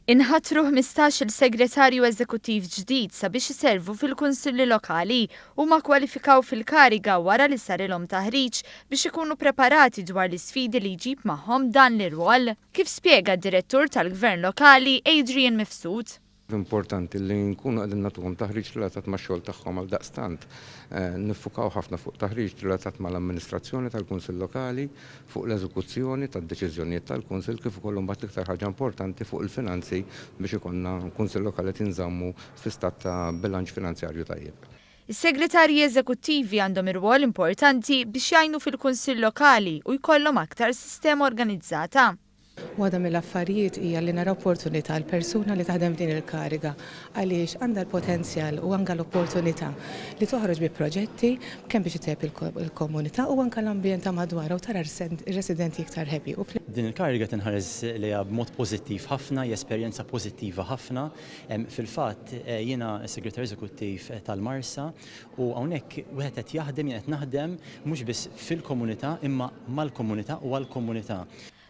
Inħatru 15-il segretarju eżekuttiv ġdid sabiex iservu fil-kunsilli lokali u ma kwalifikaw fil-kariga wara li sarilhom taħriġ biex ikunu preparati dwar l-isfidi li jġib magħhom dan l-irwol, kif spjega d-direttur tal-Gvern Lokali Adrian Mifsud. Importanti li nkunu għadin natuhom taħriġ relatat ma' xogħol tagħhom għal daqstant. Nifukaw ħafna fuq taħriġ relatat mal amministrazzjoni tal-Kunsill Lokali, fuq l-eżekuzzjoni tad-deċiżjonijiet tal-Kunsill kif ukoll imbagħad iktar ħaġa importanti fuq il-finanzi biex ikollna Kunsill Lokali tinżammu fi stat ta' bilanċ finanzjarju tajjeb. Is-segretarji eżekuttivi għandhom irwol importanti biex jgħinu fil-Kunsill Lokali u jkollhom aktar sistema organizzata. Waħda mill-affarijiet hija li nara opportunità għal persuna li taħdem din il-kariga għaliex għandha l-potenzjal u anke l-opportunità li toħroġ bi proġetti kemm biex itep il-komunità u anke l-ambjent ta' madwar u tara r-residenti iktar happy. Din il-kariga tinħares liha b'mod pożittiv ħafna, esperjenza pożittiva ħafna. Fil-fatt jiena segretarju eżekuttiv tal-Marsa u hawnhekk wieħed qed jaħdem qed naħdem mhux biss fil-komunità imma mal-komunità u għall-komunità.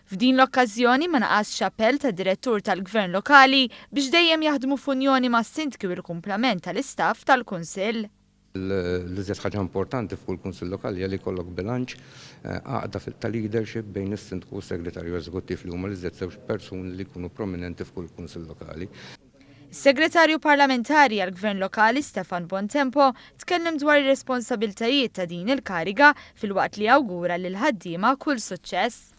F'din l-okkażjoni ma naqas appell tad direttur tal-Gvern Lokali biex dejjem jaħdmu f'unjoni ma' sindki u l-kumplament tal-istaff tal-Kunsill. L-iżjed ħaġa importanti fuq il-Kunsill Lokali li jkollok bilanċ għaqda ta' leadership bejn is-sindku u s-segretarju eżekuttiv li huma l-iżjed żewġ persuni li jkunu prominenti fuq il-Kunsill Lokali. Segretarju parlamentari għal-Gvern Lokali Stefan Bontempo tkellem dwar ir-responsabiltajiet ta' din il-kariga fil-waqt li awgura lil ħaddiema kull suċċess.